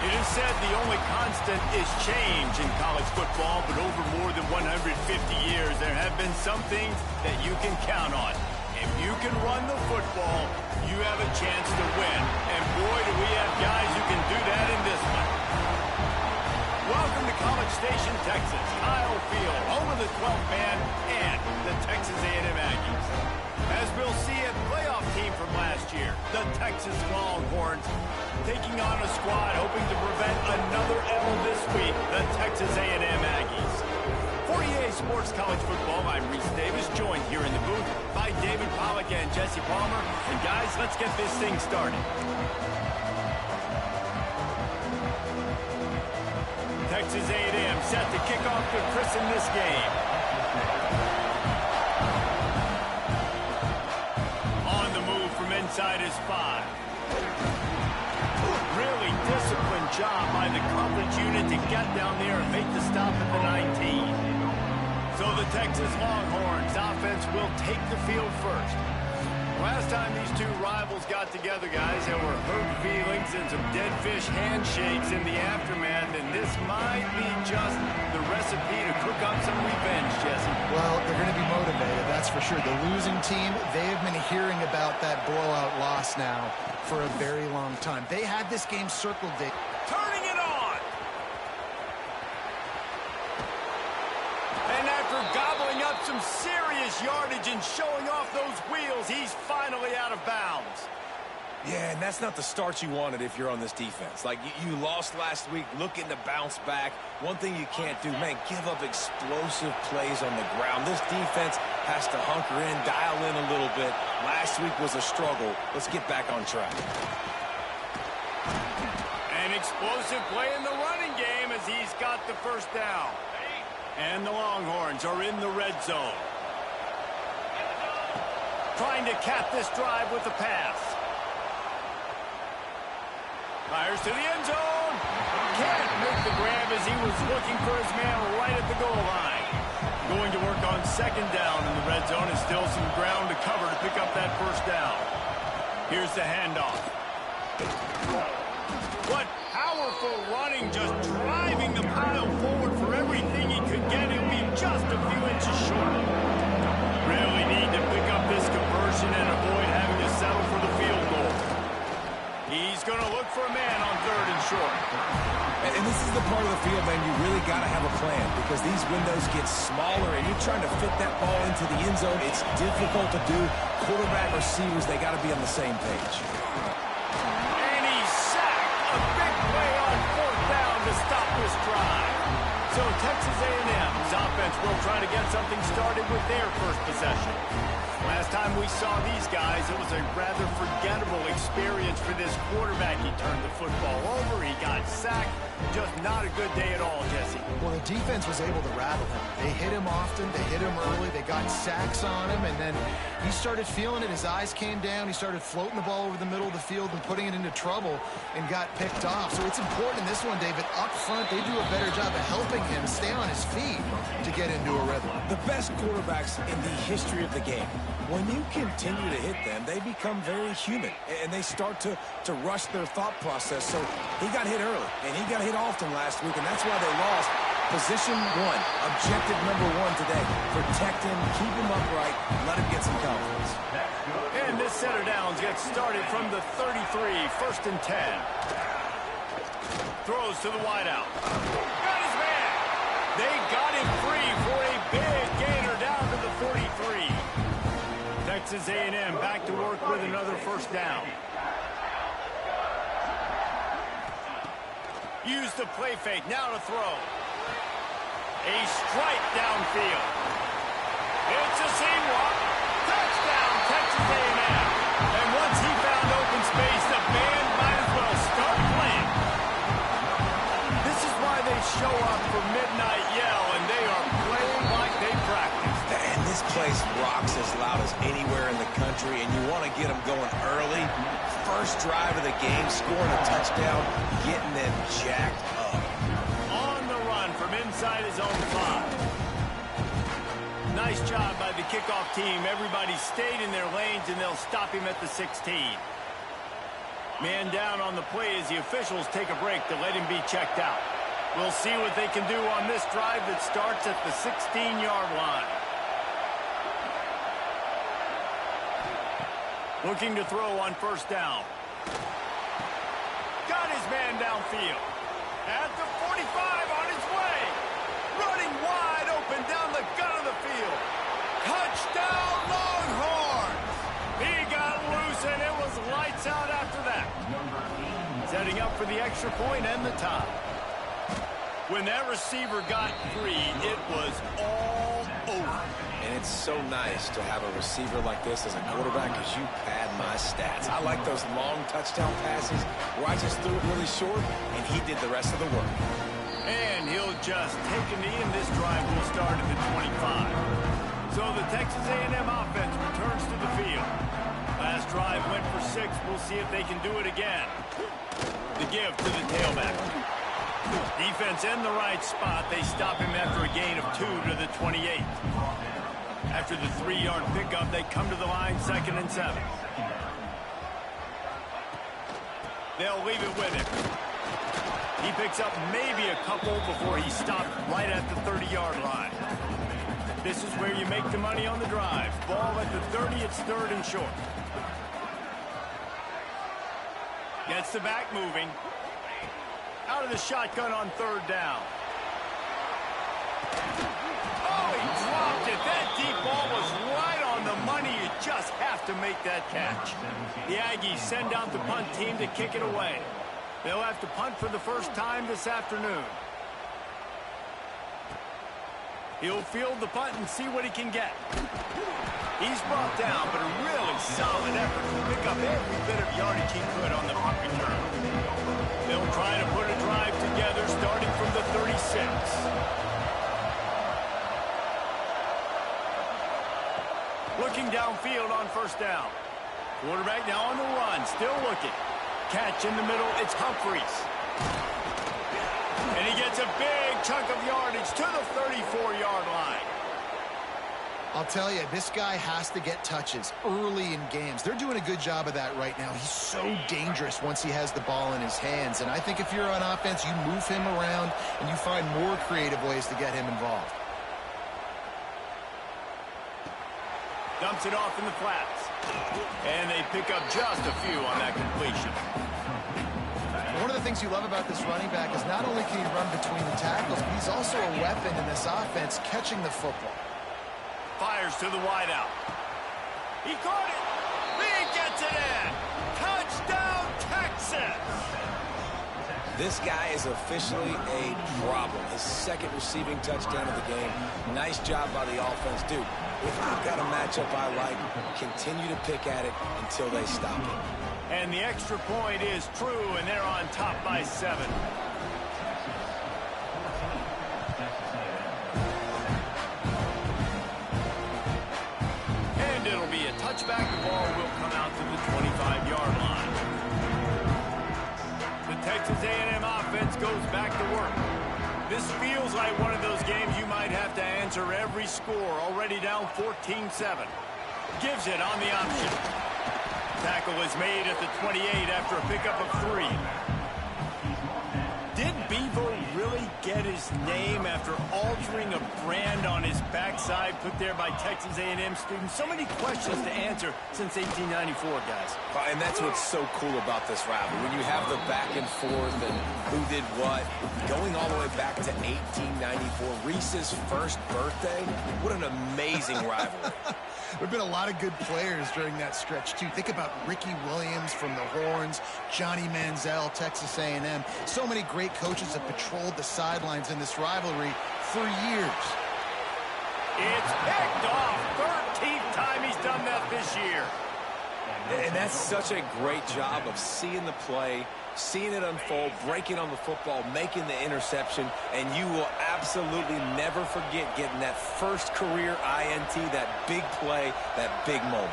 It is said the only constant is change in college football, but over more than 150 years, there have been some things that you can count on. If you can run the football, you have a chance to win. And boy, do we have guys who can do that in this one. Welcome to College Station, Texas. Kyle Field, home of the 12th man and the Texas A&M Aggies. As we'll see, a playoff team from last year, the Texas Longhorns, taking on a squad hoping to prevent another L this week, the Texas A&M Aggies. For EA Sports College Football, I'm Reese Davis, joined here in the booth by David Pollack and Jesse Palmer. And guys, let's get this thing started. Texas A&M set to kick off to christen this game. On the move from inside his 5. Really disciplined job by the coverage unit to get down there and make the stop at the 19. So the Texas Longhorns offense will take the field first. Last time these two rivals got together, guys, there were hurt feelings and some dead fish handshakes in the aftermath, and this might be just the recipe to cook up some revenge, Jesse. Well, they're going to be motivated, that's for sure. The losing team, they have been hearing about that blowout loss now for a very long time. They had this game circled. Turning it on! And after gobbling up some serious yardage and showing off those wheels, he's finally out of bounds. Yeah, and that's not the start you wanted if you're on this defense. Like, you lost last week, looking to bounce back. One thing you can't do, man, give up explosive plays on the ground. This defense has to hunker in, dial in a little bit. Last week was a struggle. Let's get back on track. An explosive play in the running game as he's got the first down. And the Longhorns are in the red zone. Trying to cap this drive with the pass. Fires to the end zone. Can't make the grab as he was looking for his man right at the goal line. Going to work on second down in the red zone and still some ground to cover to pick up that first down. Here's the handoff. What powerful running, just driving the pile forward for everything he could get. He'll be just a few inches short. Really need to pick up this conversion and avoid having to settle for the field goal. He's going to look for a man on third and short. And this is the part of the field, man, you really got to have a plan because these windows get smaller and you're trying to fit that ball into the end zone. It's difficult to do. Quarterback, receivers, they got to be on the same page. And he's sacked. A big play on fourth down to stop this drive. So Texas A&M's offense will try to get something started with their first possession. Last time we saw these guys, it was a rather forgettable experience for this quarterback. He turned the football over, he got sacked. Just not a good day at all, Jesse. Well, the defense was able to rattle him. They hit him often, they hit him early, they got sacks on him, and then he started feeling it. His eyes came down, he started floating the ball over the middle of the field and putting it into trouble and got picked off. So it's important in this one, David, up front, they do a better job of helping him stay on his feet to get into a rhythm. The best quarterbacks in the history of the game, when you continue to hit them, they become very human, and they start to rush their thought process. So he got hit early, and he got hit often last week, and that's why they lost. Position one, objective number one today. Protect him, keep him upright, let him get some confidence. And this set of downs gets started from the 33, first and 10. Throws to the wideout. Got his man. They got him free for a big gainer down to the 43. Texas A&M back to work with another first down. Use the play fake, now to throw. A strike downfield. It's a seam walk. Touchdown, Texas A&M. And once he found open space, the band might as well start playing. This is why they show up for Midnight Yell, and they are playing like they practice. And this place rocks as loud as anywhere in the country, and you want to get them going early. First drive of the game, scoring a touchdown, getting them jacked up. On the run from inside his own 5. Nice job by the kickoff team. Everybody stayed in their lanes, and they'll stop him at the 16. Man down on the play as the officials take a break to let him be checked out. We'll see what they can do on this drive that starts at the 16-yard line. Looking to throw on first down. Got his man downfield. At the 45 on his way. Running wide open down the gut of the field. Touchdown, Longhorns! He got loose, and it was lights out after that. Setting up for the extra point and the tie. When that receiver got free, it was all over. And it's so nice to have a receiver like this as a quarterback because you pad my stats. I like those long touchdown passes where I just threw it really short, and he did the rest of the work. And he'll just take a knee, and this drive will start at the 25. So the Texas A&M offense returns to the field. Last drive went for 6. We'll see if they can do it again. The give to the tailback. Defense in the right spot. They stop him after a gain of 2 to the 28. After the 3-yard pickup, they come to the line, 2nd and 7. They'll leave it with him. He picks up maybe a couple before he stopped right at the 30-yard line. This is where you make the money on the drive. Ball at the 30, it's 3rd and short. Gets the back moving. Out of the shotgun on 3rd down. Oh, he dropped it. That deep ball was right on the money. You just have to make that catch. The Aggies send out the punt team to kick it away. They'll have to punt for the first time this afternoon. He'll field the punt and see what he can get. He's brought down, but a really solid effort to pick up every bit of yardage he could on the punt return. They'll try to put a drive together starting from the 36. Looking downfield on first down. Quarterback now on the run, still looking. Catch in the middle, it's Humphries. And he gets a big chunk of yardage to the 34-yard line. I'll tell you, this guy has to get touches early in games. They're doing a good job of that right now. He's so dangerous once he has the ball in his hands. And I think if you're on offense, you move him around and you find more creative ways to get him involved. Dumps it off in the flats. And they pick up just a few on that completion. One of the things you love about this running back is not only can he run between the tackles, but he's also a weapon in this offense catching the football. Fires to the wideout. He caught it. He gets it in. Touchdown, Texas. This guy is officially a problem. His 2nd receiving touchdown of the game. Nice job by the offense. Dude, if you've got a matchup I like, continue to pick at it until they stop it. And the extra point is true, and they're on top by 7. And it'll be a touchback. The ball will come out to the 25-yard line. The Texas A&M offense goes back to work. This feels like one of those games you might have to answer every score. Already down 14-7. Gives it on the option. Tackle is made at the 28 after a pickup of 3. Did Bevo really get his name after altering a brand on his backside put there by Texas A&M students? So many questions to answer since 1894, guys. And that's what's so cool about this rivalry. When you have the back and forth and who did what, going all the way back to 1894, Reese's first birthday, what an amazing rivalry. There have been a lot of good players during that stretch, too. Think about Ricky Williams from the Horns, Johnny Manziel, Texas A&M. So many great coaches have patrolled the sidelines in this rivalry for years. It's picked off. 13th time he's done that this year. And that's such a great job of seeing the play, seeing it unfold, breaking on the football, making the interception, and you will absolutely never forget getting that first career INT, that big play, that big moment.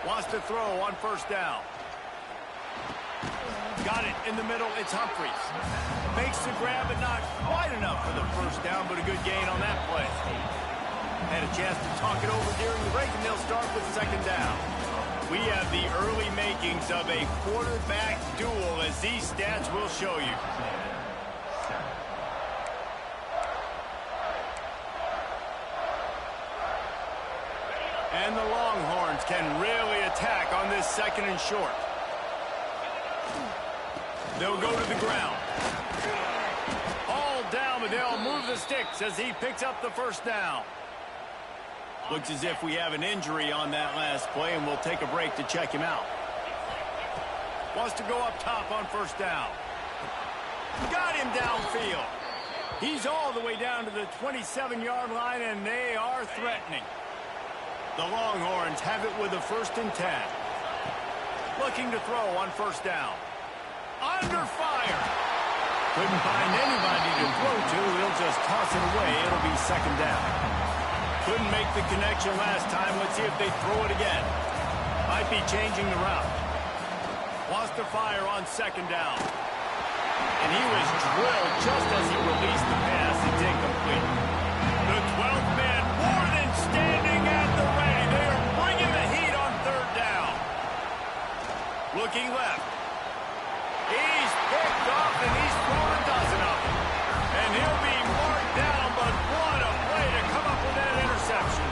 Wants to throw on first down. Got it in the middle. It's Humphries. Makes the grab, but not quite enough for the first down, but a good gain on that play. Had a chance to talk it over during the break, and they'll start with 2nd down. We have the early makings of a quarterback duel, as these stats will show you. And the Longhorns can really attack on this 2nd and short. They'll go to the ground. All down, but they'll move the sticks as he picks up the 1st down. Looks as if we have an injury on that last play, and we'll take a break to check him out. Wants to go up top on 1st down. Got him downfield. He's all the way down to the 27-yard line, and they are threatening. The Longhorns have it with a 1st and 10. Looking to throw on 1st down. Under fire. Couldn't find anybody to throw to. He'll just toss it away. It'll be 2nd down. Couldn't make the connection last time. Let's see if they throw it again. Might be changing the route. Wants to fire on 2nd down. And he was drilled just as he released the pass. It's incomplete. The 12th man more than standing at the ready. They are bringing the heat on 3rd down. Looking left. He's picked off, and he's thrown a dozen of them. And he'll be marked down, but what a play to come up with that interception.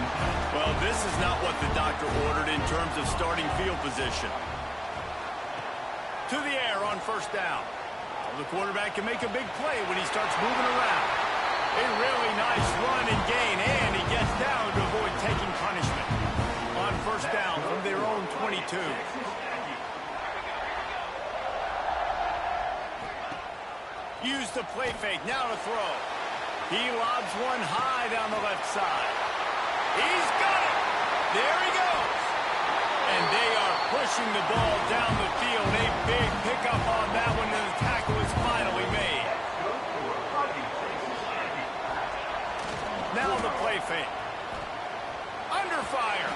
Well, this is not what the doctor ordered in terms of starting field position. To the air on 1st down. The quarterback can make a big play when he starts moving around. A really nice run and gain, and he gets down to avoid taking punishment. On 1st down from their own 22. Use the play fake, now to throw. He lobs one high down the left side. He's got it! There he goes! And they are pushing the ball down the field. A big pickup on that one, and the tackle is finally made. Now the play fake. Under fire.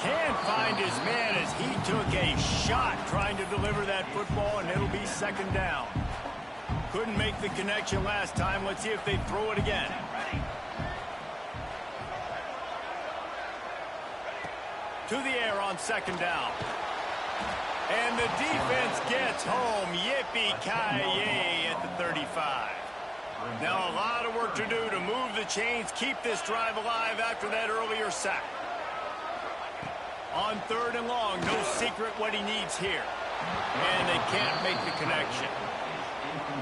Can't find his man as he took a shot trying to deliver that football, and it'll be 2nd down. Couldn't make the connection last time. Let's see if they throw it again. To the air on 2nd down. And the defense gets home. Yippee-ki-yay at the 35. Now a lot of work to do to move the chains, keep this drive alive after that earlier sack. On 3rd and long, no secret what he needs here. And they can't make the connection.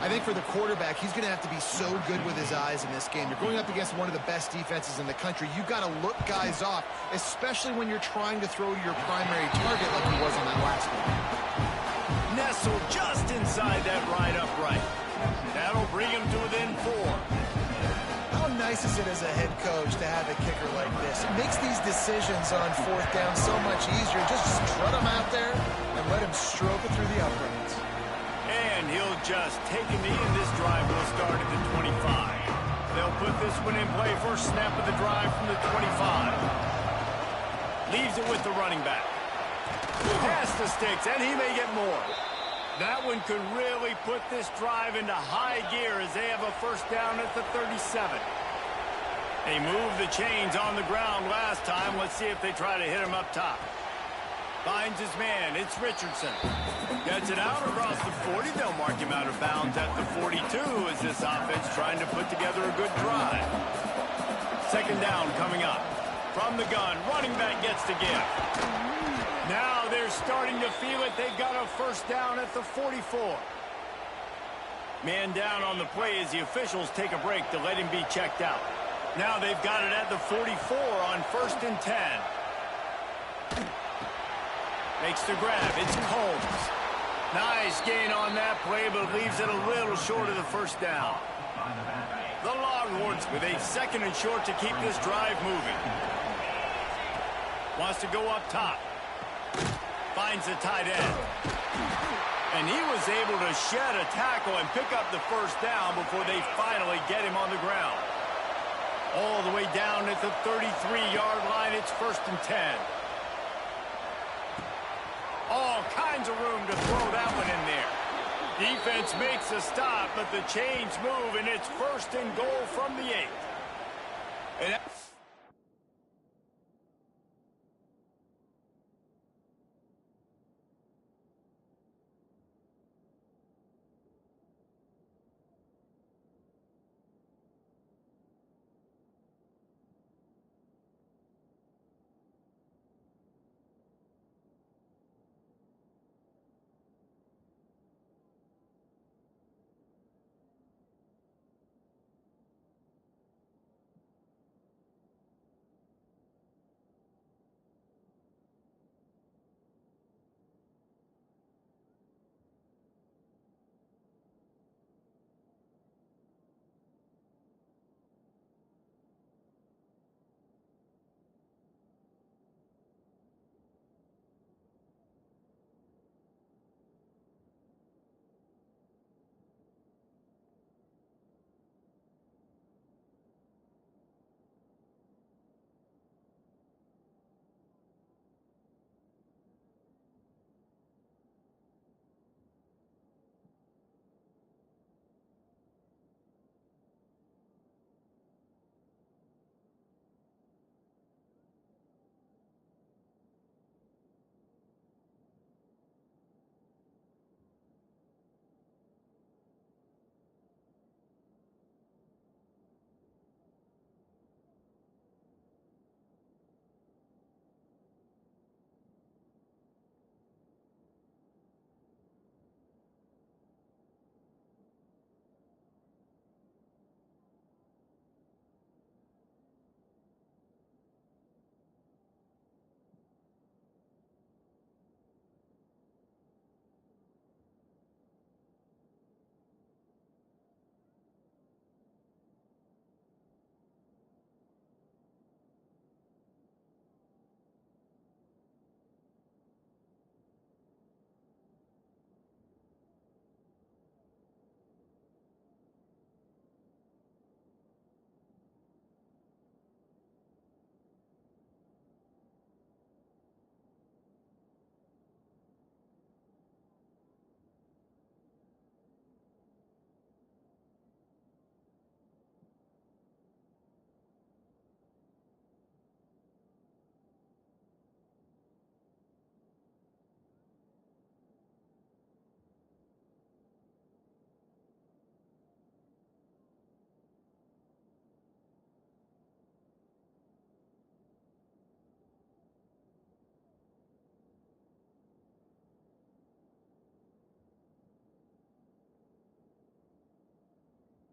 I think for the quarterback, he's going to have to be so good with his eyes in this game. You're going up against one of the best defenses in the country. You've got to look guys off, especially when you're trying to throw to your primary target like he was on that last one. Nestled just inside that right upright. That'll bring him to within 4. How nice is it as a head coach to have a kicker like this? It makes these decisions on 4th down so much easier. Just strut him out there and let him stroke it through the uprights. And he'll just take a knee, and this drive will start at the 25. They'll put this one in play. First snap of the drive from the 25. Leaves it with the running back. Past the sticks, and he may get more. That one could really put this drive into high gear as they have a 1st down at the 37. They moved the chains on the ground last time. Let's see if they try to hit him up top. Finds his man. It's Richardson. Gets it out across the 40. They'll mark him out of bounds at the 42 as this offense trying to put together a good drive. 2nd down coming up. From the gun, running back gets to give. Now they're starting to feel it. They've got a 1st down at the 44. Man down on the play as the officials take a break to let him be checked out. Now they've got it at the 44 on 1st and 10. Makes the grab. It's Combs. Nice gain on that play, but leaves it a little short of the 1st down. The Longhorns with a 2nd and short to keep this drive moving. Wants to go up top. Finds the tight end. And he was able to shed a tackle and pick up the 1st down before they finally get him on the ground. All the way down at the 33-yard line. It's 1st and 10. All kinds of room to throw that one in there. Defense makes a stop, but the chains move, and it's 1st and goal from the 8. And